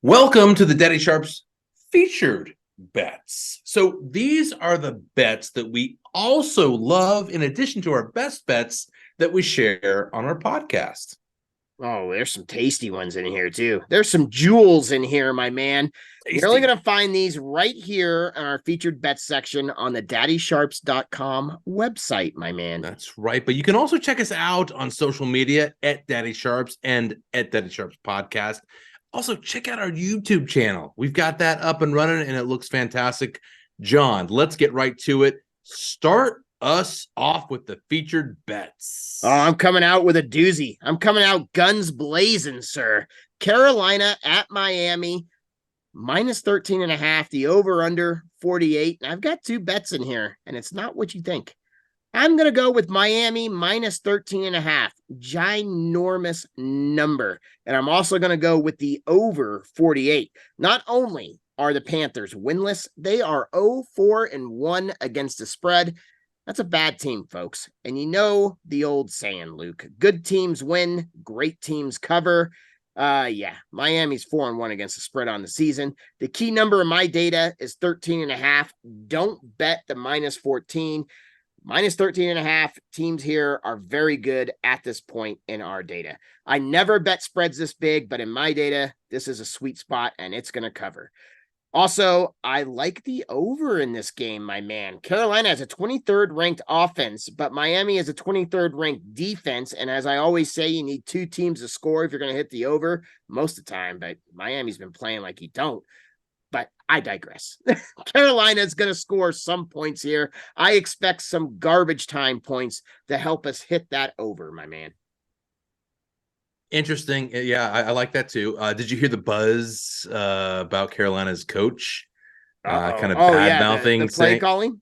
Welcome to the Daddy Sharps featured bets. So these are the bets that we also love in addition to our best bets that we share on our podcast. Oh, there's some tasty ones in here too. There's some jewels in here, my man. You're only Tasty. going to find these right here in our featured bets section on the daddysharps.com website, my man. That's right. But you can also check us out on social media at Daddy Sharps and at Daddy Sharps Podcast. Also, check out our YouTube channel. We've got that up and running and it looks fantastic. John, let's get right to it. Start us off with the featured bets. Oh, I'm coming out with a doozy. I'm coming out guns blazing, sir. Carolina at Miami, minus 13.5, the over under 48. And I've got two bets in here, and it's not what you think. I'm going to go with Miami minus 13.5, ginormous number. And I'm also going to go with the over 48. Not only are the Panthers winless, they are 0-4-1 against the spread. That's a bad team, folks. And you know the old saying, Luke, good teams win, great teams cover. Miami's 4-1 against the spread on the season. The key number in my data is 13.5. Don't bet the minus 14. Minus 13.5 teams here are very good at this point in our data. I never bet spreads this big, but in my data, this is a sweet spot and it's going to cover. Also, I like the over in this game, my man. Carolina has a 23rd ranked offense, but Miami has a 23rd ranked defense. And as I always say, you need two teams to score if you're going to hit the over most of the time. But Miami's been playing like you don't. But I digress. Carolina is going to score some points here. I expect some garbage time points to help us hit that over, my man. Interesting. Yeah, I like that too. Did you hear the buzz about Carolina's coach kind of Oh, bad yeah, the mouthing play saying, calling?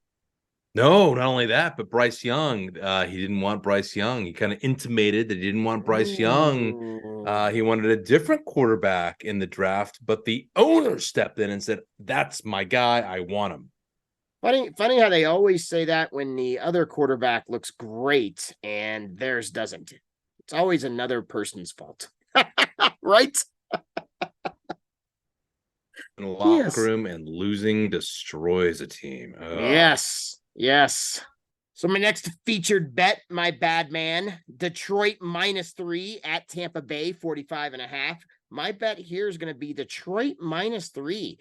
no, not only that, but Bryce Young, he didn't want Bryce Young. He kind of intimated that he didn't want Bryce Young. He Ooh. wanted a different quarterback in the draft, but the owner stepped in and said, that's my guy. I want him. Funny how they always say that when the other quarterback looks great and theirs doesn't. It's always another person's fault. Right? In a locker Yes. room, and losing destroys a team. Ugh. Yes. So my next featured bet, my bad man, Detroit minus 3 at Tampa Bay, 45.5. My bet here is going to be Detroit minus 3.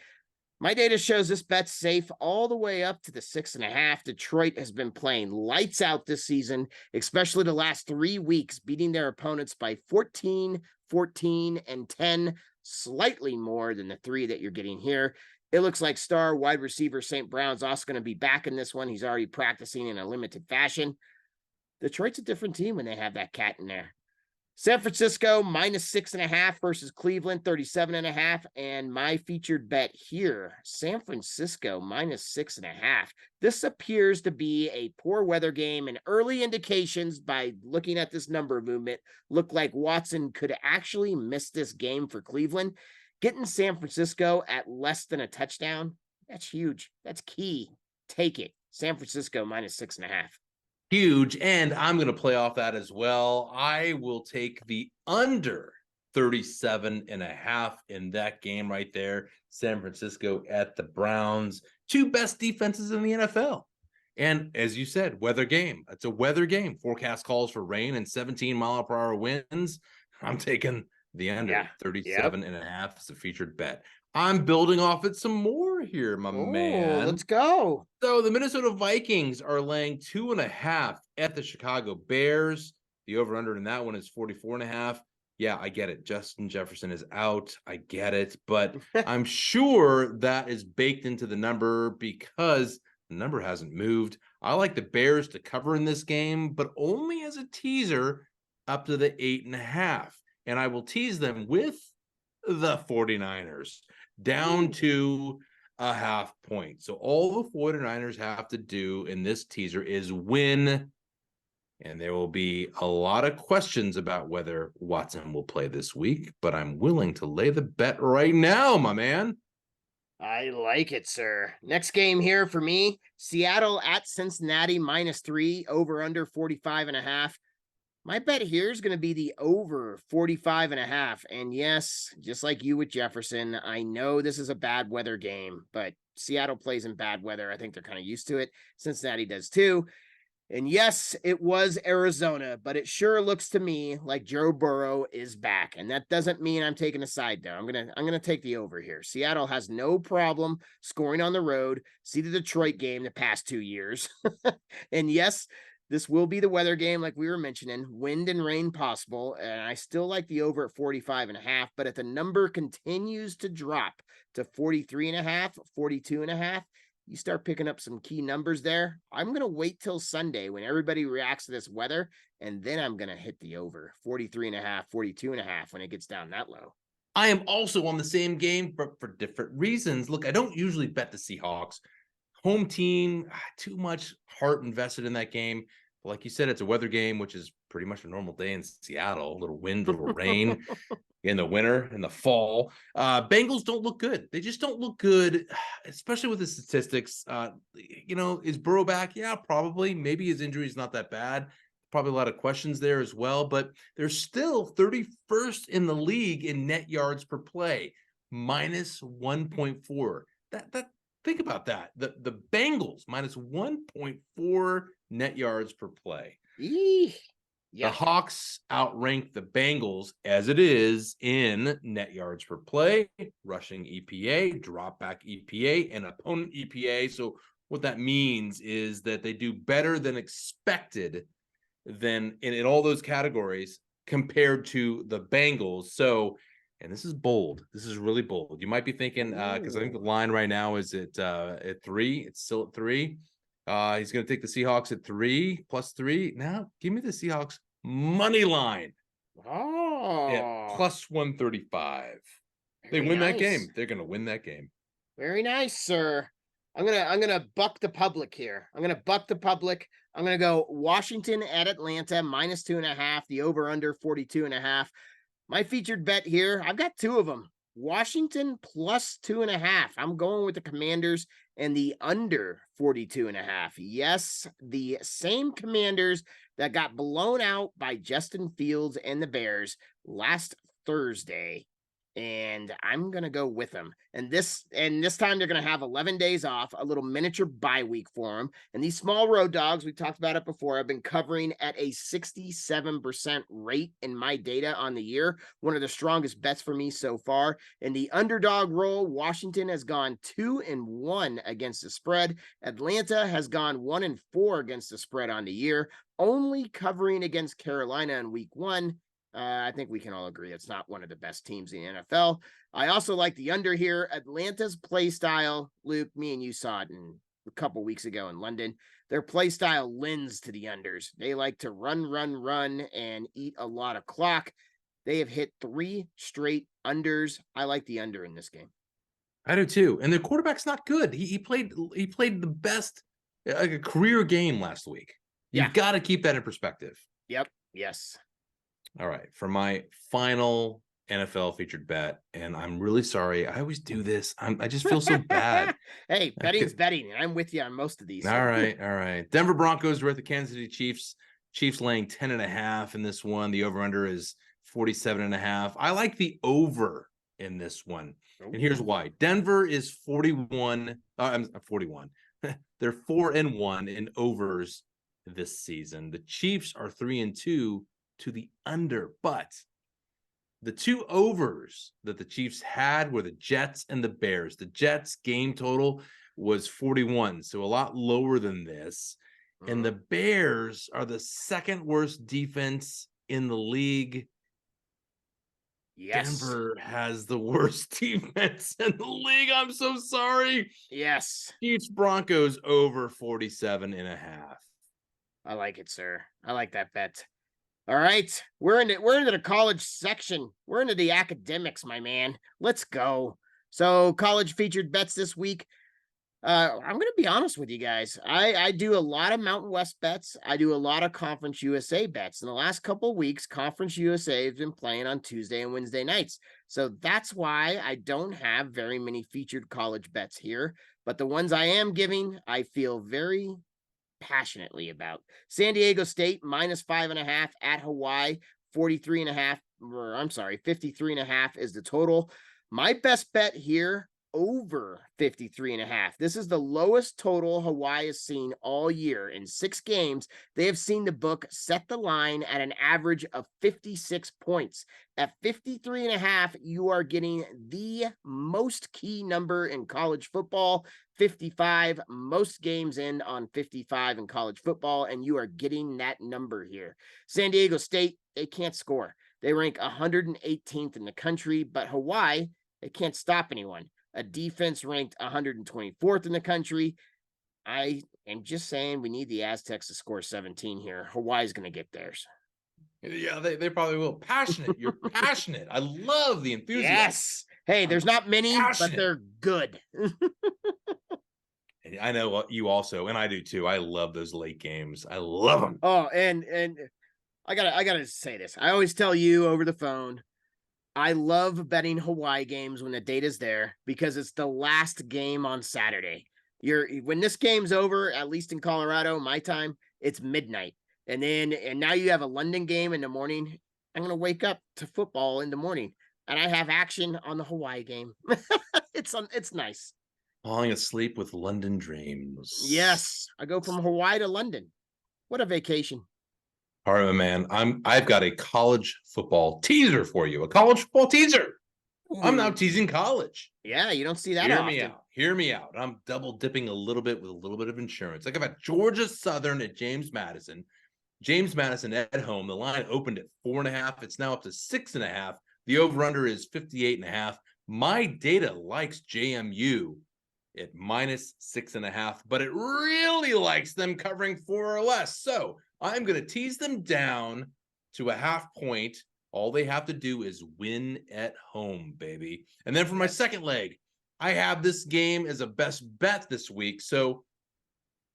My data shows this bet's safe all the way up to the 6.5. Detroit has been playing lights out this season, especially the last 3 weeks, beating their opponents by 14, 14, and 10, slightly more than the 3 that you're getting here. It looks like star wide receiver St. Brown's also going to be back in this one. He's already practicing in a limited fashion. Detroit's a different team when they have that cat in there. San Francisco minus 6.5 versus Cleveland 37.5. And my featured bet here, San Francisco minus 6.5. This appears to be a poor weather game, and early indications by looking at this number movement look like Watson could actually miss this game for Cleveland. Getting San Francisco at less than a touchdown, that's huge. That's key. Take it. San Francisco minus 6.5. Huge. And I'm going to play off that as well. I will take the under 37.5 in that game right there. San Francisco at the Browns, two best defenses in the NFL. And as you said, weather game. It's a weather game. Forecast calls for rain and 17-mile-per-hour winds. I'm taking the under 37.5 as a featured bet. I'm building off it some more here, my man. Let's go. So the Minnesota Vikings are laying 2.5 at the Chicago Bears. The over-under in that one is 44.5. Yeah, I get it. Justin Jefferson is out. I get it. But I'm sure that is baked into the number because the number hasn't moved. I like the Bears to cover in this game, but only as a teaser up to the 8.5. And I will tease them with the 49ers down to a half point. So all the 49ers have to do in this teaser is win. And there will be a lot of questions about whether Watson will play this week, but I'm willing to lay the bet right now, my man. I like it, sir. Next game here for me, Seattle at Cincinnati minus 3, over under 45.5. My bet here is going to be the over 45.5. And yes, just like you with Jefferson, I know this is a bad weather game, but Seattle plays in bad weather. I think they're kind of used to it. Cincinnati does too. And yes, it was Arizona, but it sure looks to me like Joe Burrow is back. And that doesn't mean I'm taking a side though. I'm gonna take the over here. Seattle has no problem scoring on the road. See the Detroit game the past 2 years. And yes, this will be the weather game, like we were mentioning, wind and rain possible. And I still like the over at 45.5. But if the number continues to drop to 43.5, 42.5, you start picking up some key numbers there. I'm going to wait till Sunday when everybody reacts to this weather, and then I'm going to hit the over 43.5, 42.5 when it gets down that low. I am also on the same game, but for different reasons. Look, I don't usually bet the Seahawks. Home team, too much heart invested in that game. But like you said, it's a weather game, which is pretty much a normal day in Seattle. A little wind, a little rain in the winter, in the fall. Bengals don't look good. They just don't look good, especially with the statistics. Is Burrow back? Yeah, probably. Maybe his injury is not that bad. Probably a lot of questions there as well, but they're still 31st in the league in net yards per play, minus 1.4. That think about that. The Bengals minus 1.4 net yards per play. Eee. The Hawks outrank the Bengals as it is in net yards per play, rushing EPA, drop back EPA, and opponent EPA. So what that means is that they do better than expected than in all those categories compared to the Bengals. So, and this is bold. This is really bold. You might be thinking, because I think the line right now is at 3. It's still at 3. He's going to take the Seahawks at 3 plus 3. Now, give me the Seahawks money line. At plus 135. They win that game. They're going to win that game. Very nice, sir. I'm gonna buck the public here. I'm gonna go Washington at Atlanta minus 2.5. The over under 42.5. My featured bet here, I've got 2 of them. Washington plus 2.5. I'm going with the Commanders and the under 42.5. Yes, the same Commanders that got blown out by Justin Fields and the Bears last Thursday. And I'm going to go with them. And this time they're going to have 11 days off, a little miniature bye week for them. And these small road dogs, we talked about it before, I've been covering at a 67% rate in my data on the year. One of the strongest bets for me so far. In the underdog role, Washington has gone 2-1 against the spread. Atlanta has gone 1-4 against the spread on the year, only covering against Carolina in week 1. I think we can all agree it's not one of the best teams in the NFL. I also like the under here. Atlanta's play style, Luke, me and you saw it a couple weeks ago in London. Their play style lends to the unders. They like to run, and eat a lot of clock. They have hit 3 straight unders. I like the under in this game. I do too. And their quarterback's not good. He played the best, like a career game last week. You've got to keep that in perspective. Yep. Yes. All right, for my final NFL featured bet, and I'm really sorry. I always do this. I just feel so bad. Hey, betting's betting, and I'm with you on most of these. All right. Denver Broncos are at the Kansas City Chiefs. Chiefs laying 10.5 in this one. The over-under is 47.5. I like the over in this one. And here's why. Denver is 41. I'm 41. They're 4-1 in overs this season. The Chiefs are 3-2 to the under, but the 2 overs that the Chiefs had were the Jets and the Bears. The Jets game total was 41, so a lot lower than this. And the Bears are the second worst defense in the league. Yes. Denver has the worst defense in the league. I'm so sorry. Yes. Chiefs Broncos over 47.5. I like it, sir. I like that bet. All right, we're into the college section. We're into the academics, my man. Let's go. So, college featured bets this week. I'm going to be honest with you guys. I do a lot of Mountain West bets. I do a lot of Conference USA bets. In the last couple of weeks, Conference USA has been playing on Tuesday and Wednesday nights. So that's why I don't have very many featured college bets here. But the ones I am giving, I feel very passionately about. San Diego State -5.5 at Hawaii, 43.5, or I'm sorry, 53.5 is the total. My best bet here, over 53.5. This is the lowest total Hawaii has seen all year. In 6 games, they have seen the book set the line at an average of 56 points. At 53.5, you are getting the most key number in college football. 55, most games end on 55 in college football, and you are getting that number here. San Diego State, they can't score. They rank 118th in the country, but Hawaii, they can't stop anyone. A defense ranked 124th in the country. I am just saying we need the Aztecs to score 17 here. Hawaii's going to get theirs. Yeah, they probably will. Passionate. You're passionate. I love the enthusiasm. Yes. Hey, there's not many, but they're good. I know you also, and I do too. I love those late games. I love them. Oh, and I gotta say this. I always tell you over the phone, I love betting Hawaii games when the data's there because it's the last game on Saturday. When this game's over, at least in Colorado, my time, it's midnight. And now you have a London game in the morning. I'm gonna wake up to football in the morning, and I have action on the Hawaii game. It's nice. Falling asleep with London dreams. Yes, I go from Hawaii to London. What a vacation. All right, man. I've got a college football teaser for you. A college football teaser. I'm now teasing college. Yeah, you don't see that Hear often. me out. Hear me out. I'm double dipping a little bit with a little bit of insurance. Like I've got Georgia Southern at James Madison. James Madison at home. The line opened at 4.5. It's now up to 6.5. The over-under is 58.5. My data likes JMU at -6.5, but it really likes them covering 4 or less. So I'm going to tease them down to a half point. All they have to do is win at home, baby. And then for my second leg, I have this game as a best bet this week. So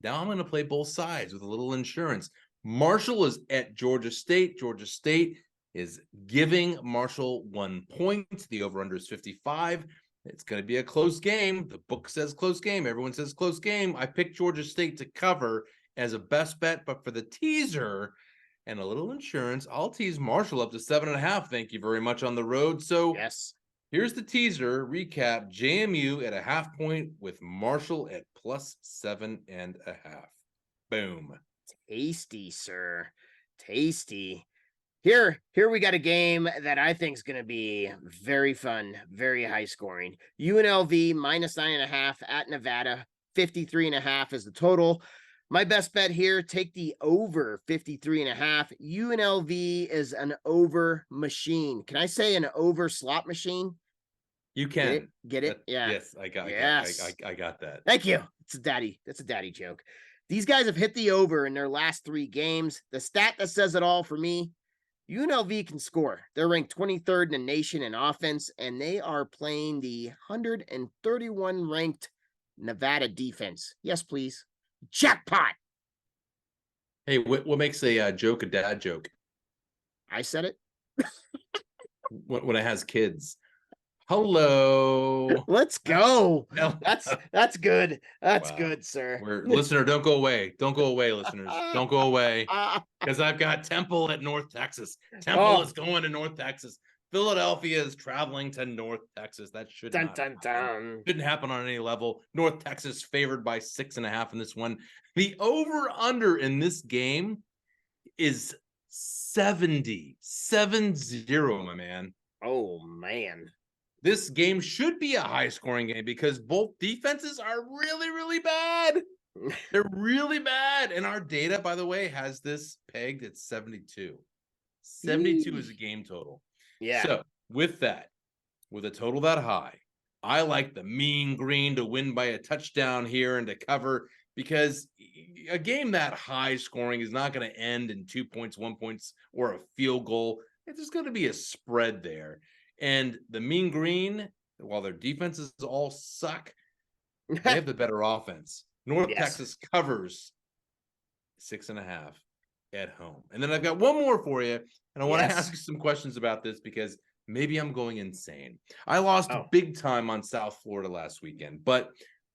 now I'm going to play both sides with a little insurance. Marshall is at Georgia State. Georgia State is giving Marshall 1 point. The over-under is 55. It's going to be a close game. The book says close game. Everyone says close game. I picked Georgia State to cover as a best bet, but for the teaser and a little insurance, I'll tease Marshall up to 7.5. Thank you very much on the road. So yes, here's the teaser recap. JMU at a half point with Marshall at +7.5. Boom. Tasty, sir. Tasty. Here we got a game that I think is going to be very fun, very high scoring. UNLV -9.5 at Nevada, 53.5 is the total. My best bet here, take the over 53.5. UNLV is an over machine. Can I say an over slot machine? You can get it? Yeah. Yes, I got that. Thank you. That's a daddy joke. These guys have hit the over in their last 3 games. The stat that says it all for me, UNLV can score. They're ranked 23rd in the nation in offense, and they are playing the 131 ranked Nevada defense. Yes, please. Jackpot. Hey, what makes a joke a dad joke? I said it. When it has kids. Hello. Let's go. No. That's good. That's Wow. good, sir. Listener, don't go away. Don't go away, listeners. Don't go away. Because I've got Temple at North Texas. Temple is going to North Texas. Philadelphia is traveling to North Texas. That shouldn't happen on any level. North Texas favored by 6.5 in this one. The over-under in this game is 70, my man. Oh, man. This game should be a high-scoring game because both defenses are really, really bad. They're really bad. And our data, by the way, has this pegged at 72. 72 is a game total. Yeah. So with that, with a total that high, I like the mean green to win by a touchdown here and to cover, because a game that high scoring is not going to end in 2 points, 1 point, or a field goal. There's going to be a spread there. And the mean green, while their defenses all suck, they have the better offense. North Texas covers 6.5 at home. And then I've got one more for you, and I want to ask you some questions about this because maybe I'm going insane. I lost big time on South Florida last weekend, but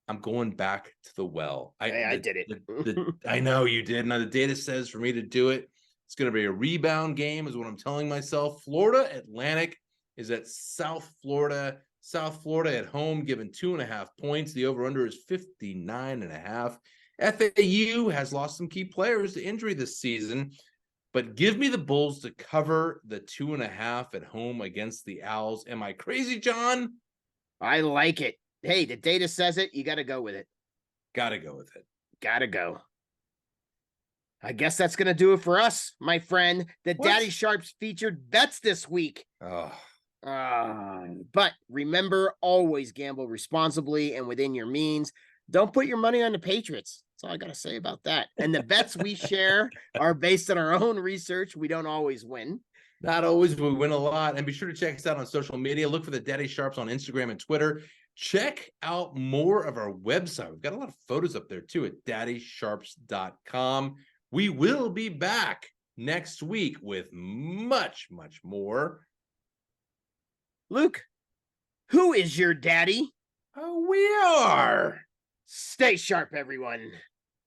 I'm going back to the well. I did it. I know you did. Now the data says for me to do it, it's going to be a rebound game, is what I'm telling myself. Florida Atlantic is at South Florida. South Florida at home, given 2.5 points. The over/under is 59.5. FAU has lost some key players to injury this season, but give me the Bulls to cover the 2.5 at home against the Owls. Am I crazy, John? I like it. Hey, the data says it. You got to go with it. Got to go with it. Got to go. I guess that's going to do it for us, my friend. The Daddy Sharps featured bets this week. But remember, always gamble responsibly and within your means. Don't put your money on the Patriots. That's all I got to say about that. And the bets we share are based on our own research. We don't always win. Not always, but we win a lot. And be sure to check us out on social media. Look for the Daddy Sharps on Instagram and Twitter. Check out more of our website. We've got a lot of photos up there too at daddysharps.com. We will be back next week with much, much more. Luke, who is your daddy? Oh, we are. Stay sharp, everyone.